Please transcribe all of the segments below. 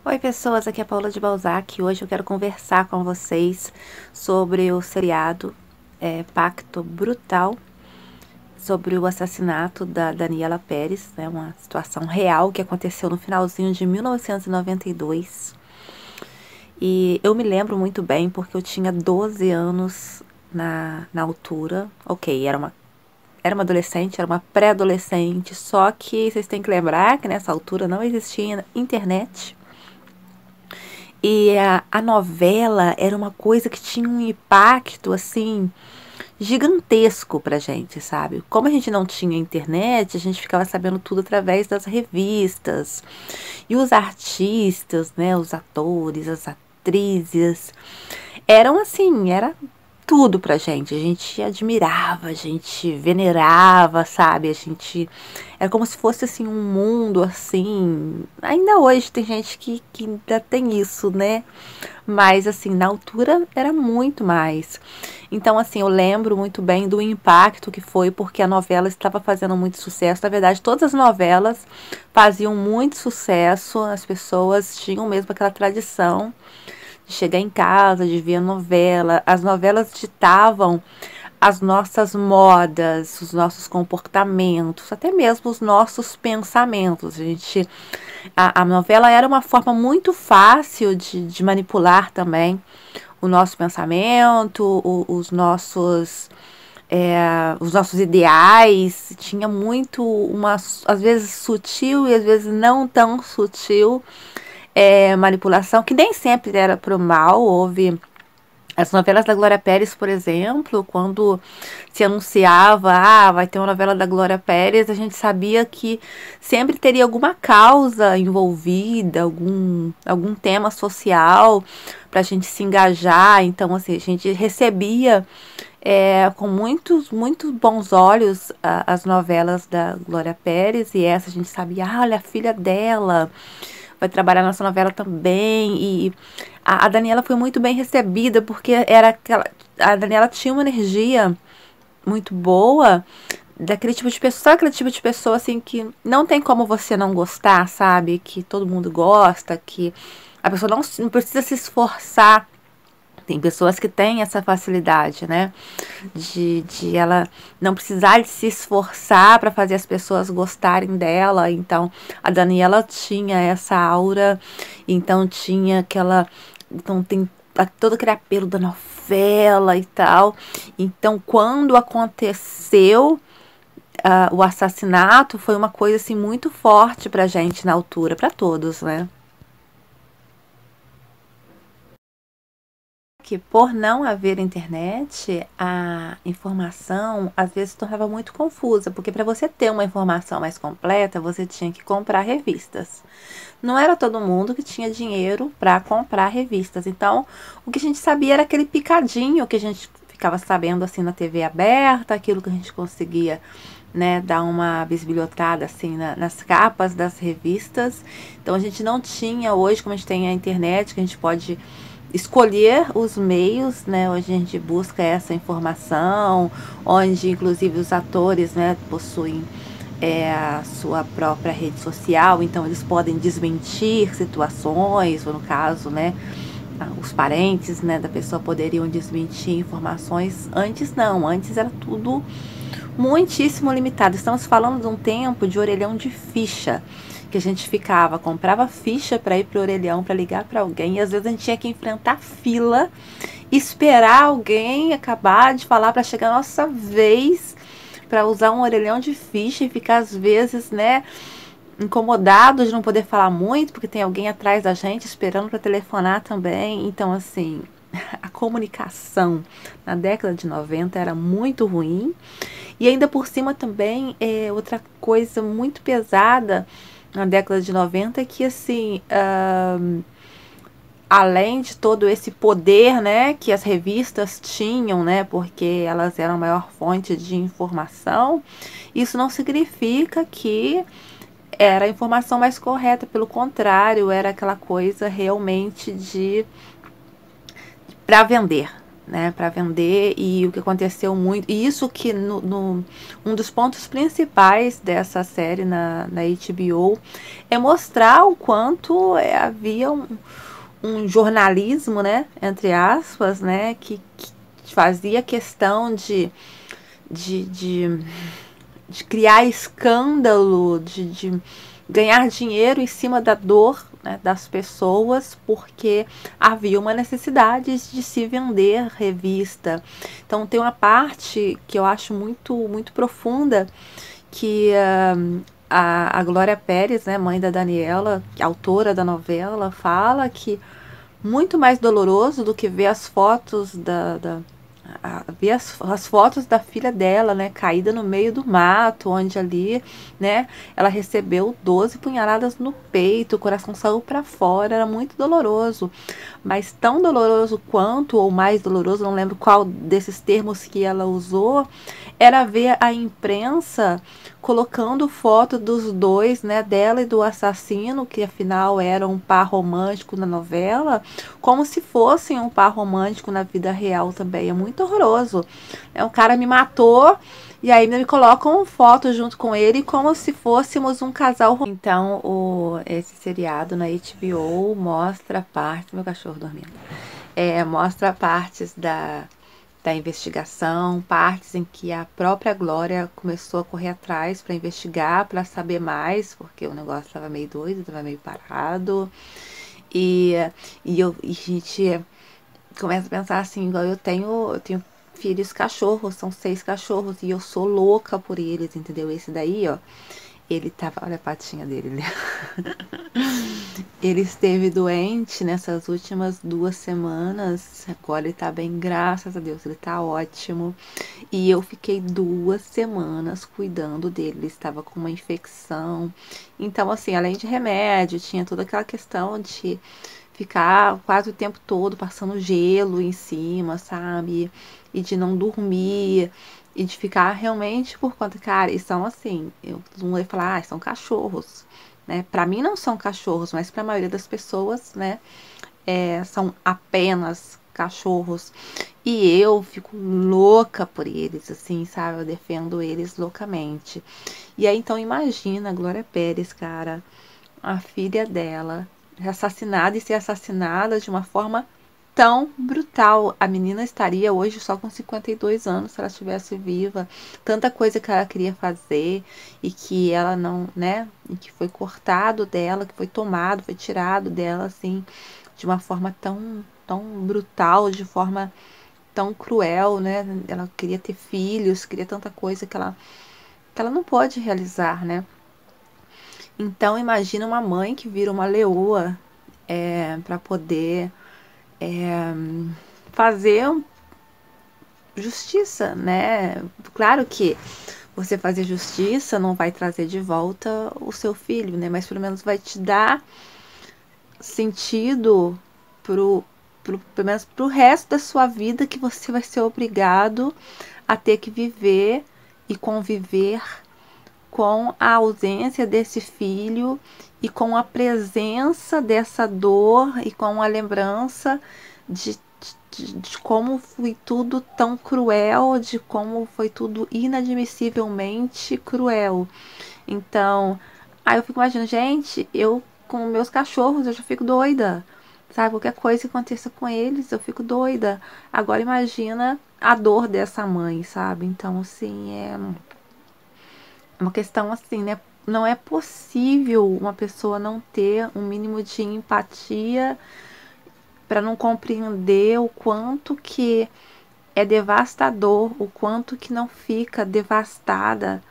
Oi pessoas, aqui é a Paula de Balzac e hoje eu quero conversar com vocês sobre o seriado Pacto Brutal, sobre o assassinato da Daniela Pérez, né, uma situação real que aconteceu no finalzinho de 1992. E eu me lembro muito bem porque eu tinha 12 anos na altura. Ok, era uma adolescente, era uma pré-adolescente, só que vocês têm que lembrar que nessa altura não existia internet. E a novela era uma coisa que tinha um impacto, assim, gigantesco pra gente, sabe? Como a gente não tinha internet, a gente ficava sabendo tudo através das revistas. E os artistas, né, os atores, as atrizes, eram assim, era tudo pra gente. A gente admirava, a gente venerava, sabe? A gente era como se fosse assim um mundo assim. Ainda hoje tem gente que ainda tem isso, né? Mas assim, na altura era muito mais. Então, assim, eu lembro muito bem do impacto que foi, porque a novela estava fazendo muito sucesso. Na verdade, todas as novelas faziam muito sucesso, as pessoas tinham mesmo aquela tradição de chegar em casa, de ver a novela. As novelas ditavam as nossas modas, os nossos comportamentos, até mesmo os nossos pensamentos. A novela era uma forma muito fácil de manipular também o nosso pensamento, os nossos ideais. Tinha muito às vezes sutil e às vezes não tão sutil manipulação, que nem sempre era pro mal. Houve as novelas da Glória Pérez, por exemplo, quando se anunciava, vai ter uma novela da Glória Pérez, a gente sabia que sempre teria alguma causa envolvida, algum tema social para a gente se engajar. Então, assim, a gente recebia com muitos bons olhos as novelas da Glória Pérez, e essa a gente sabia, olha, a filha dela vai trabalhar nessa novela também. E a Daniela foi muito bem recebida, porque era aquela. A Daniela tinha uma energia muito boa, daquele tipo de pessoa, sabe aquele tipo de pessoa assim que não tem como você não gostar, sabe? Que todo mundo gosta, que a pessoa não precisa se esforçar. Tem pessoas que têm essa facilidade, né? De ela não precisar de se esforçar para fazer as pessoas gostarem dela. Então, a Daniela tinha essa aura, então tinha aquela. Então, tem todo aquele apelo da novela e tal. Então, quando aconteceu o assassinato, foi uma coisa assim muito forte pra gente na altura, pra todos, né? Que por não haver internet, a informação às vezes se tornava muito confusa, porque para você ter uma informação mais completa, você tinha que comprar revistas. Não era todo mundo que tinha dinheiro para comprar revistas. Então, o que a gente sabia era aquele picadinho que a gente ficava sabendo assim na TV aberta, aquilo que a gente conseguia, né, dar uma bisbilhotada assim nas capas das revistas. Então a gente não tinha hoje, como a gente tem a internet, que a gente pode escolher os meios, né? Hoje a gente busca essa informação, onde inclusive os atores, né, possuem a sua própria rede social, então eles podem desmentir situações, ou no caso, né, os parentes, né, da pessoa poderiam desmentir informações. Antes não, antes era tudo muitíssimo limitado. Estamos falando de um tempo de orelhão de ficha, que a gente comprava ficha para ir pro orelhão, para ligar para alguém, e às vezes a gente tinha que enfrentar fila, esperar alguém acabar de falar para chegar a nossa vez para usar um orelhão de ficha, e ficar às vezes, né, incomodado de não poder falar muito, porque tem alguém atrás da gente esperando para telefonar também. Então, assim, a comunicação na década de 90 era muito ruim. E ainda por cima também, outra coisa muito pesada na década de 90 é que, assim, além de todo esse poder, né, que as revistas tinham, né, porque elas eram a maior fonte de informação, isso não significa que era a informação mais correta. Pelo contrário, era aquela coisa realmente de para vender. né, para vender. E o que aconteceu muito, e isso que um dos pontos principais dessa série na HBO é mostrar o quanto havia um jornalismo, né, entre aspas, né, que fazia questão de, de, de criar escândalo, de ganhar dinheiro em cima da dor, né, das pessoas, porque havia uma necessidade de se vender revista. Então tem uma parte que eu acho muito profunda, que a Glória Pérez, né, mãe da Daniela, autora da novela, fala que muito mais doloroso do que ver as fotos ver as fotos da filha dela, né, caída no meio do mato, onde ali, né, ela recebeu 12 punhaladas no peito, o coração saiu para fora, era muito doloroso, mas tão doloroso quanto, ou mais doloroso, não lembro qual desses termos que ela usou, era ver a imprensa colocando foto dos dois, né, dela e do assassino, que afinal era um par romântico na novela, como se fossem um par romântico na vida real também. É muito horroroso. O cara me matou e aí me colocam foto junto com ele como se fôssemos um casal. Então, esse seriado na HBO mostra partes... Meu cachorro dormindo. Mostra partes da investigação, partes em que a própria Glória começou a correr atrás para investigar, para saber mais, porque o negócio estava meio doido, estava meio parado. E a gente começa a pensar assim, igual eu tenho filhos cachorros, são 6 cachorros, e eu sou louca por eles, entendeu? Esse daí, ó, ele tava, olha a patinha dele, né? Ele esteve doente nessas últimas 2 semanas, agora ele tá bem, graças a Deus, ele tá ótimo. E eu fiquei 2 semanas cuidando dele, ele estava com uma infecção. Então, assim, além de remédio, tinha toda aquela questão de ficar quase o tempo todo passando gelo em cima, sabe? E de não dormir, e de ficar realmente por conta, cara, e são assim, todo mundo vai falar, são cachorros, né? Para mim não são cachorros, mas para a maioria das pessoas, né, são apenas cachorros. E eu fico louca por eles, assim, sabe? Eu defendo eles loucamente. E aí, então, imagina a Glória Pérez, cara, a filha dela, assassinada e ser assassinada de uma forma tão brutal. A menina estaria hoje só com 52 anos se ela estivesse viva. Tanta coisa que ela queria fazer e que ela não, né? E que foi cortado dela, que foi tomado, foi tirado dela, assim, de uma forma tão brutal, de forma tão cruel, né? Ela queria ter filhos, queria tanta coisa que ela não pode realizar, né? Então imagina uma mãe que vira uma leoa para poder fazer justiça, né? Claro que você fazer justiça não vai trazer de volta o seu filho, né? Mas pelo menos vai te dar sentido pelo menos pro resto da sua vida, que você vai ser obrigado a ter que viver e conviver com a ausência desse filho e com a presença dessa dor e com a lembrança de como foi tudo tão cruel, de como foi tudo inadmissivelmente cruel. Então, aí eu fico imaginando, gente, eu com meus cachorros eu já fico doida, sabe? Qualquer coisa que aconteça com eles, eu fico doida. Agora imagina a dor dessa mãe, sabe? Então, assim, é uma questão assim, né? Não é possível uma pessoa não ter um mínimo de empatia para não compreender o quanto que é devastador, o quanto que não fica devastada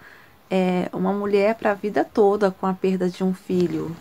uma mulher para a vida toda com a perda de um filho,